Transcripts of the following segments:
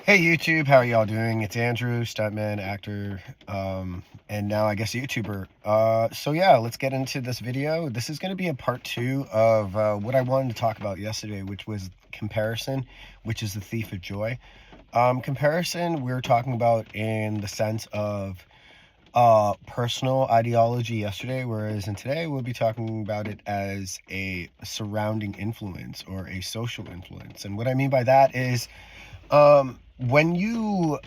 Hey YouTube, how are y'all doing? It's Andrew, stuntman, actor, and now I guess YouTuber. So yeah, let's get into this video. This is going to be a part two of what I wanted to talk about yesterday, which was comparison, which is the thief of joy. Comparison, we're talking about in the sense of personal ideology yesterday, whereas in today we'll be talking about it as a surrounding influence or a social influence. And what I mean by that is when you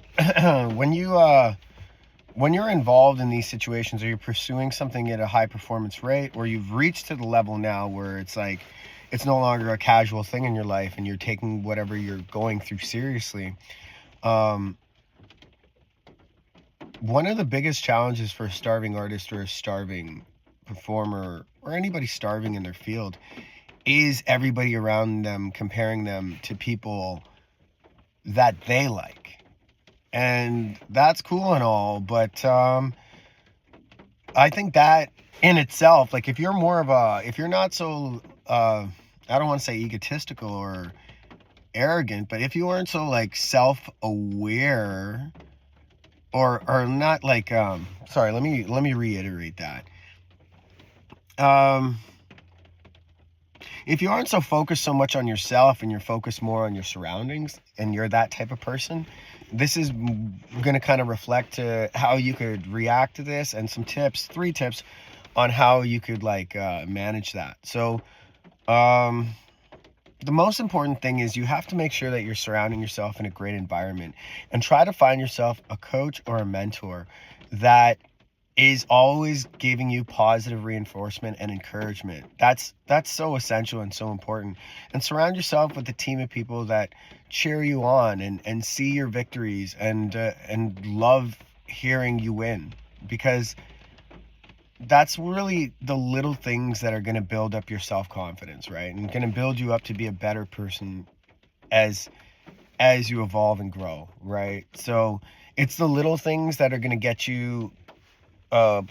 when you're involved in these situations, or you're pursuing something at a high performance rate, or you've reached to the level now where it's like it's no longer a casual thing in your life and you're taking whatever you're going through seriously. um One of the biggest challenges for a starving artist or a starving performer or anybody starving in their field is everybody around them comparing them to people that they like. And that's cool and all, but I think that in itself, like, if you're not so I don't want to say egotistical or arrogant, but if you aren't so like self-aware, or not like sorry, let me reiterate that. um if you aren't so focused so much on yourself and you're focused more on your surroundings, and you're that type of person, this is going to kind of reflect to how you could react to this, and some tips, 3 tips on how you could like manage that. So um the most important thing is you have to make sure that you're surrounding yourself in a great environment, and try to find yourself a coach or a mentor that is always giving you positive reinforcement and encouragement. That's so essential and so important. And surround yourself with a team of people that cheer you on and see your victories and love hearing you win, because that's really the little things that are going to build up your self-confidence, right? And going to build you up to be a better person as you evolve and grow, right? So it's the little things that are going to get you uh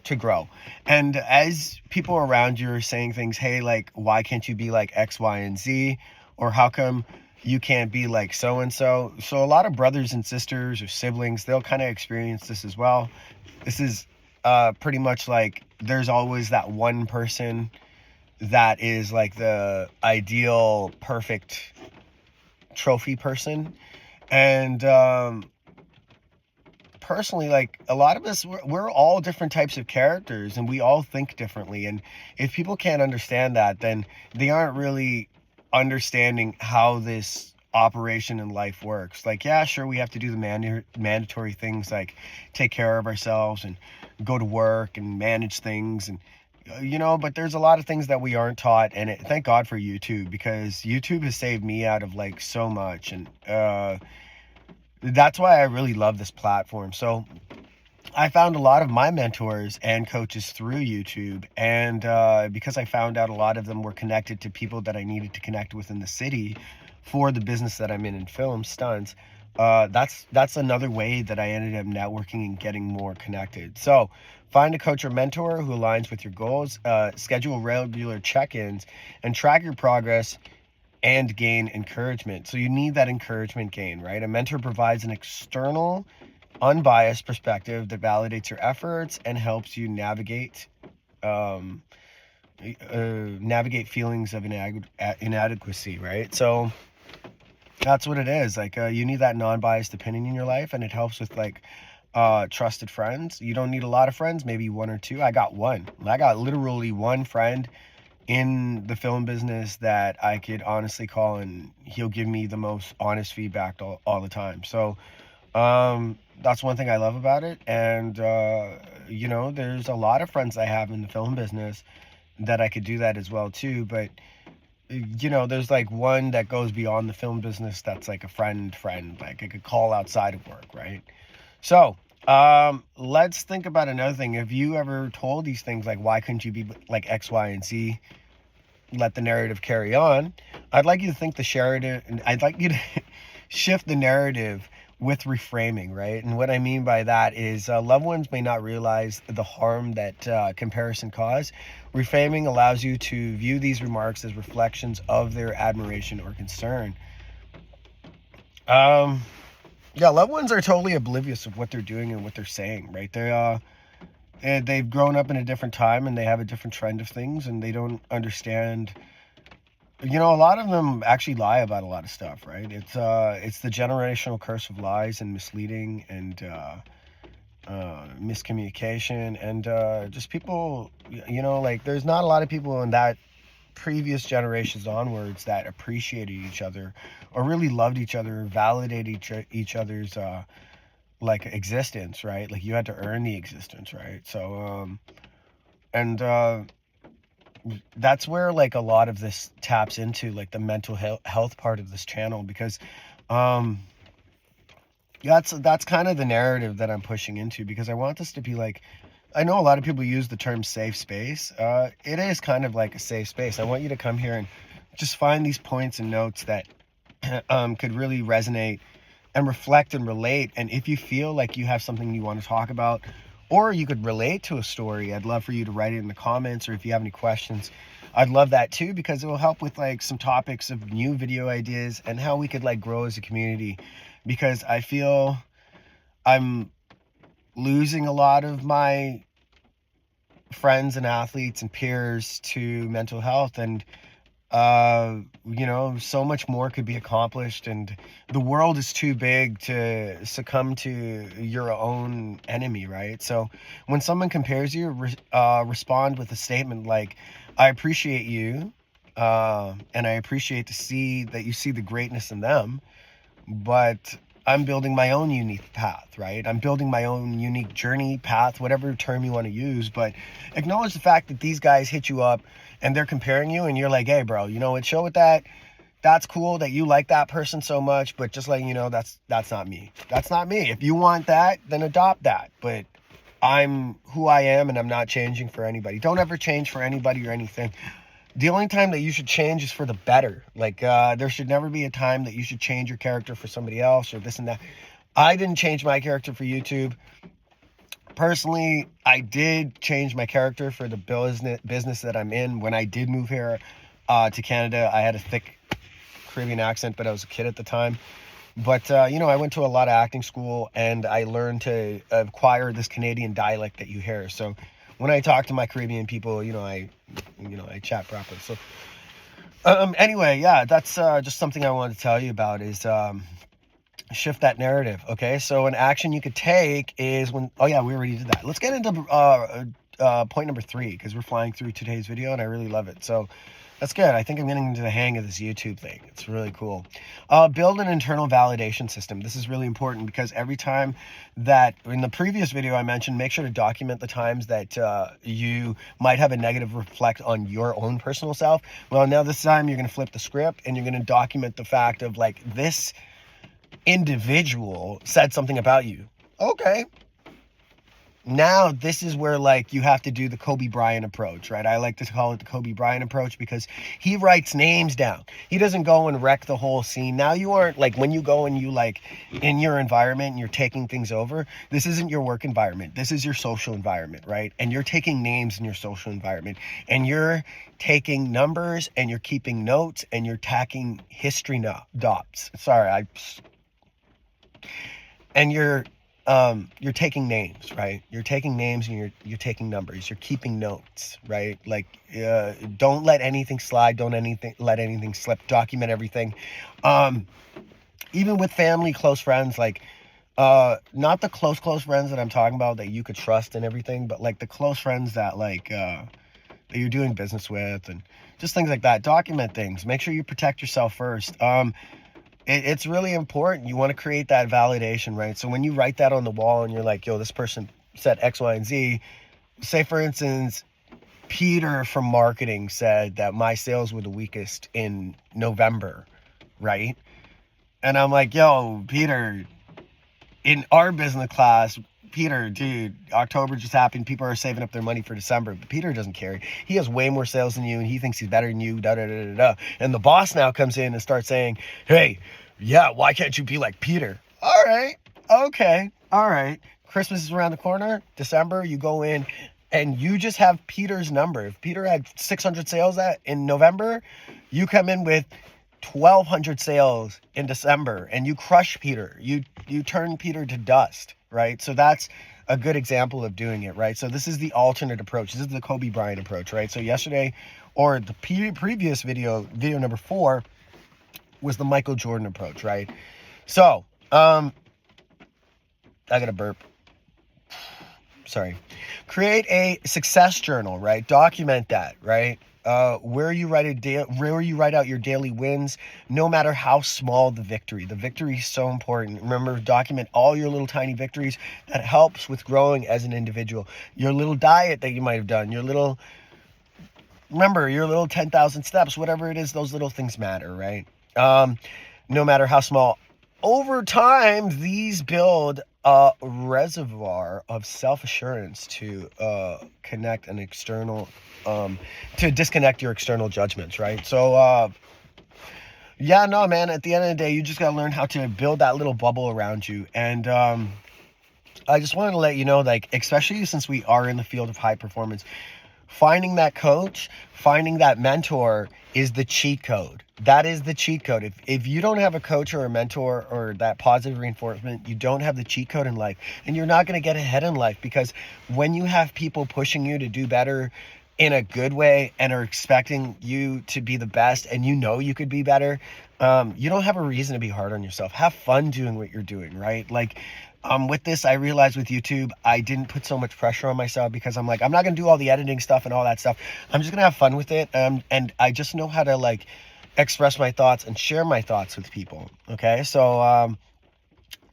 to grow. And as people around you are saying things, hey, like, why can't you be like X, Y, and Z? Or how come you can't be like so and so? So a lot of brothers and sisters or siblings, they'll kind of experience this as well. This is pretty much like there's always that one person that is like the ideal, perfect trophy person. And personally, like, a lot of us, we're all different types of characters, and we all think differently. And if people can't understand that, then they aren't really understanding how this operation in life works. Like, yeah, sure, we have to do the mandatory things, like take care of ourselves and go to work and manage things, and but there's a lot of things that we aren't taught. And thank God for YouTube, because YouTube has saved me out of like so much. And that's why I really love this platform. So I found a lot of my mentors and coaches through YouTube, and because I found out a lot of them were connected to people that I needed to connect with in the city for the business that I'm in film stunts. That's another way that I ended up networking and getting more connected. So find a coach or mentor who aligns with your goals, schedule regular check-ins, and track your progress and gain encouragement. So you need that encouragement gain, right? A mentor provides an external, unbiased perspective that validates your efforts and helps you um, navigate feelings of inadequacy, right? So that's what it is. Like, you need that non-biased opinion in your life, and it helps with like trusted friends. You don't need a lot of friends, maybe one or two. I got one. I got literally one friend in the film business that I could honestly call, and he'll give me the most honest feedback all the time. So that's one thing I love about it. And there's a lot of friends I have in the film business that I could do that as well too. But there's like one that goes beyond the film business, that's like a friend, like I could call outside of work, right? So let's think about another thing. Have you ever told these things, like, why couldn't you be like X, Y, and Z? Let the narrative carry on. I'd like you to think the narrative, and I'd like you to shift the narrative with reframing, right? And what I mean by that is loved ones may not realize the harm that comparison cause. Reframing allows you to view these remarks as reflections of their admiration or concern. Um, yeah, loved ones are totally oblivious of what they're doing and what they're saying, right? They've grown up in a different time and they have a different trend of things and they don't understand. A lot of them actually lie about a lot of stuff, right? It's the generational curse of lies and misleading and miscommunication and just people. Like there's not a lot of people in that previous generations onwards that appreciated each other or really loved each other, validated each other's like existence, right? Like you had to earn the existence, right? So and that's where like a lot of this taps into like the mental health part of this channel, because um that's kind of the narrative that I'm pushing into, because I want this to be like, I know a lot of people use the term safe space. It is kind of like a safe space. I want you to come here and just find these points and notes that could really resonate and reflect and relate. And if you feel like you have something you want to talk about, or you could relate to a story, I'd love for you to write it in the comments, or if you have any questions, I'd love that too, because it will help with like some topics of new video ideas and how we could like grow as a community, because I feel I'm losing a lot of my friends and athletes and peers to mental health, and so much more could be accomplished, and the world is too big to succumb to your own enemy, right? So when someone compares you, respond with a statement like, I appreciate you, and I appreciate to see that you see the greatness in them, but I'm building my own unique path, right? I'm building my own unique journey, path, whatever term you want to use, but acknowledge the fact that these guys hit you up and they're comparing you and you're like, hey bro, what, show with that. That's cool that you like that person so much, but just letting you know, that's not me. That's not me. If you want that, then adopt that. But I'm who I am and I'm not changing for anybody. Don't ever change for anybody or anything. The only time that you should change is for the better. Like, there should never be a time that you should change your character for somebody else or this and that. I didn't change my character for YouTube. Personally, I did change my character for the business that I'm in. When I did move here to Canada, I had a thick Caribbean accent, but I was a kid at the time. But, I went to a lot of acting school and I learned to acquire this Canadian dialect that you hear. So when I talk to my Caribbean people, I chat proper. So, anyway, yeah, that's just something I wanted to tell you about is shift that narrative. Okay, so an action you could take is when, oh yeah, we already did that. Let's get into point number 3, because we're flying through today's video and I really love it. So that's good. I think I'm getting into the hang of this YouTube thing. It's really cool. Build an internal validation system. This is really important, because every time that, in the previous video I mentioned, make sure to document the times that you might have a negative reflect on your own personal self. Well, now this time you're going to flip the script and you're going to document the fact of like, this individual said something about you. Okay. Now this is where like you have to do the Kobe Bryant approach, right? I like to call it the Kobe Bryant approach, because he writes names down. He doesn't go and wreck the whole scene. Now you aren't like, when you go and you like in your environment and you're taking things over, this isn't your work environment. This is your social environment, right? And you're taking names in your social environment and you're taking numbers and you're keeping notes and you're tacking history dots. Sorry, and you're taking names, right? You're taking names and you're taking numbers. You're keeping notes, right? Like, don't let anything slide. Don't let anything slip. Document everything. Even with family, close friends, like, not the close friends that I'm talking about that you could trust and everything, but like the close friends that like, that you're doing business with and just things like that. Document things. Make sure you protect yourself first. It's really important. You want to create that validation, right? So when you write that on the wall and you're like, yo, this person said X, Y, and Z, say for instance, Peter from marketing said that my sales were the weakest in November, right? And I'm like, yo, Peter, in our business class, Peter, dude, October just happened. People are saving up their money for December, but Peter doesn't care. He has way more sales than you and he thinks he's better than you, da da da da da. And the boss now comes in and starts saying, hey, yeah, why can't you be like Peter? All right, okay, all right. Christmas is around the corner, December, you go in and you just have Peter's number. If Peter had 600 sales in November, you come in with 1,200 sales in December, and you crush Peter. You turn Peter to dust, right? So that's a good example of doing it, right? So this is the alternate approach. This is the Kobe Bryant approach, right? So yesterday, or the previous video number 4, was the Michael Jordan approach, right? So, I got a burp. Sorry. Create a success journal, right? Document that, right? Where you write out your daily wins, no matter how small the victory. The victory is so important. Remember, document all your little tiny victories. That helps with growing as an individual. Your little diet that you might have done, your little 10,000 steps, whatever it is, those little things matter, right? No matter how small. Over time, these build a reservoir of self-assurance to connect an external, to disconnect your external judgments, right? So, yeah, no, man, at the end of the day, you just got to learn how to build that little bubble around you. And I just wanted to let you know, like, especially since we are in the field of high performance, finding that coach, finding that mentor is the cheat code. That is the cheat code. If you don't have a coach or a mentor or that positive reinforcement, you don't have the cheat code in life, and you're not going to get ahead in life, because when you have people pushing you to do better in a good way and are expecting you to be the best, and you know you could be better, you don't have a reason to be hard on yourself. Have fun doing what you're doing, right? Like, with this, I realized with YouTube, I didn't put so much pressure on myself, because I'm like, I'm not going to do all the editing stuff and all that stuff. I'm just going to have fun with it. And I just know how to, like, express my thoughts and share my thoughts with people. Okay. So,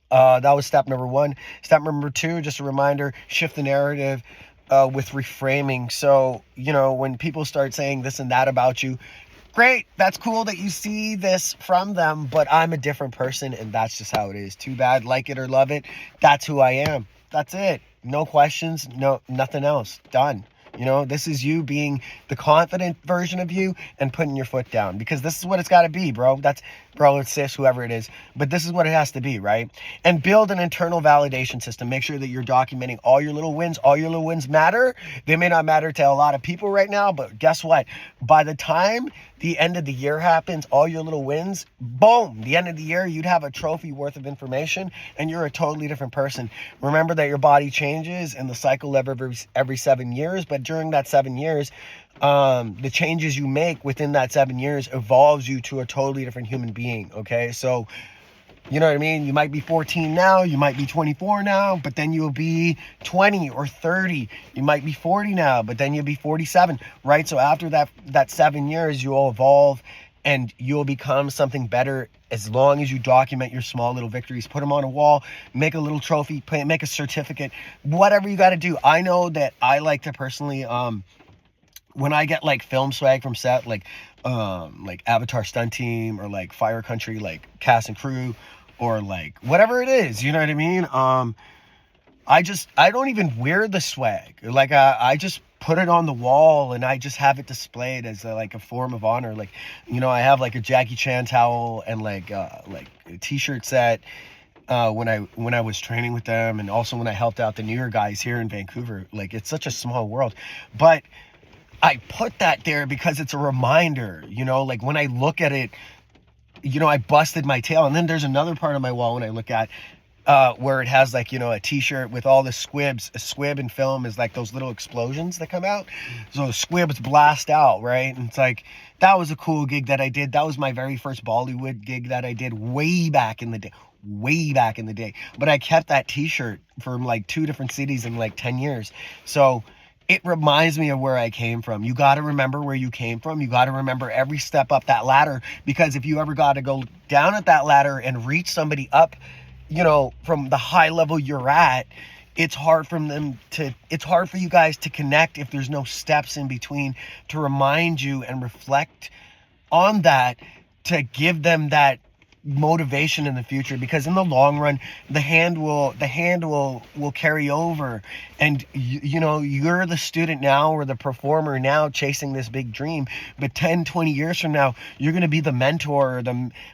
that was step number 1. Step number 2, just a reminder, shift the narrative, with reframing. So, when people start saying this and that about you, great, that's cool that you see this from them, but I'm a different person, and that's just how it is. Too bad. Like it or love it, that's who I am. That's it. No questions, no, nothing else. Done. This is you being the confident version of you and putting your foot down, because this is what it's got to be, bro. That's bro, it's sis, whoever it is, but this is what it has to be, right? And build an internal validation system. Make sure that you're documenting all your little wins. All your little wins matter. They may not matter to a lot of people right now, but guess what? By the time the end of the year happens, all your little wins, boom, the end of the year, you'd have a trophy worth of information, and you're a totally different person. Remember that your body changes in the cycle of every 7 years, but during that 7 years, the changes you make within that 7 years evolves you to a totally different human being. Okay. So, you know what I mean? You might be 14 now, you might be 24 now, but then you'll be 20 or 30. You might be 40 now, but then you'll be 47, right? So after that 7 years, you'll evolve and you'll become something better, as long as you document your small little victories. Put them on a wall, make a little trophy, make a certificate, whatever you got to do. I know that I like to personally, when I get like film swag from set, like Avatar Stunt Team, or like Fire Country, like cast and crew, or like whatever it is, you know what I mean? I don't even wear the swag. Like, I just put it on the wall, and I just have it displayed as like a form of honor. Like, I have like a Jackie Chan towel and like a t-shirt set, when I was training with them, and also when I helped out the newer guys here in Vancouver. Like, it's such a small world, but I put that there because it's a reminder, like when I look at it, I busted my tail. And then there's another part of my wall when I look at, where it has like, a t-shirt with all the squibs. A squib in film is like those little explosions that come out. So squibs blast out, right? And it's like, that was a cool gig that I did. That was my very first Bollywood gig that I did way back in the day. But I kept that t-shirt from like 2 different cities in like 10 years. So it reminds me of where I came from. You got to remember where you came from. You got to remember every step up that ladder, because if you ever got to go down at that ladder and reach somebody up, from the high level you're at, it's hard for you guys to connect if there's no steps in between to remind you and reflect on that, to give them that motivation in the future. Because in the long run, the hand will carry over, and you're the student now, or the performer now, chasing this big dream, but 10-20 years from now, you're going to be the mentor,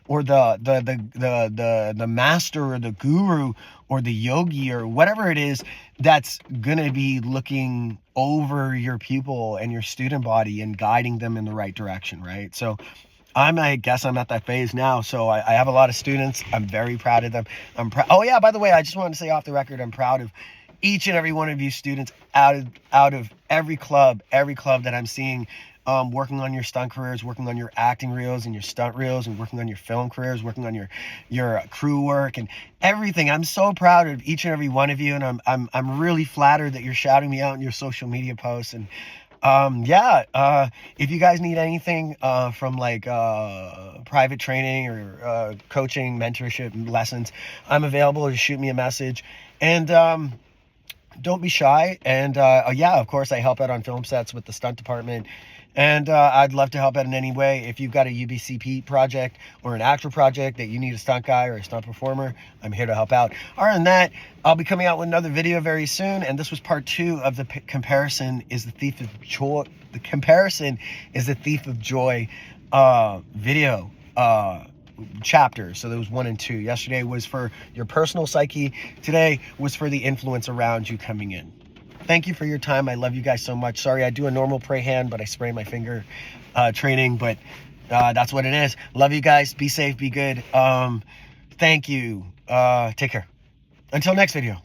or the master, or the guru, or the yogi, or whatever it is, that's going to be looking over your pupil and your student body and guiding them in the right direction, right? So I guess I'm at that phase now. So I have a lot of students. I'm very proud of them. I'm proud. Oh yeah, by the way, I just wanted to say off the record, I'm proud of each and every one of you students out of every club that I'm seeing, working on your stunt careers, working on your acting reels and your stunt reels, and working on your film careers, working on your crew work and everything. I'm so proud of each and every one of you, and I'm really flattered that you're shouting me out in your social media posts. And yeah, if you guys need anything from like private training or coaching, mentorship, lessons, I'm available. Just shoot me a message. And don't be shy. And yeah, of course, I help out on film sets with the stunt department. And I'd love to help out in any way. If you've got a UBCP project or an actor project that you need a stunt guy or a stunt performer, I'm here to help out. Other than that, I'll be coming out with another video very soon. And this was part 2 of the comparison is the thief of joy. The comparison is the thief of joy video chapters. So there was 1 and 2. Yesterday was for your personal psyche. Today was for the influence around you coming in. Thank you for your time. I love you guys so much. Sorry, I do a normal pray hand, but I spray my finger training, but that's what it is. Love you guys. Be safe. Be good. Thank you. Take care. Until next video.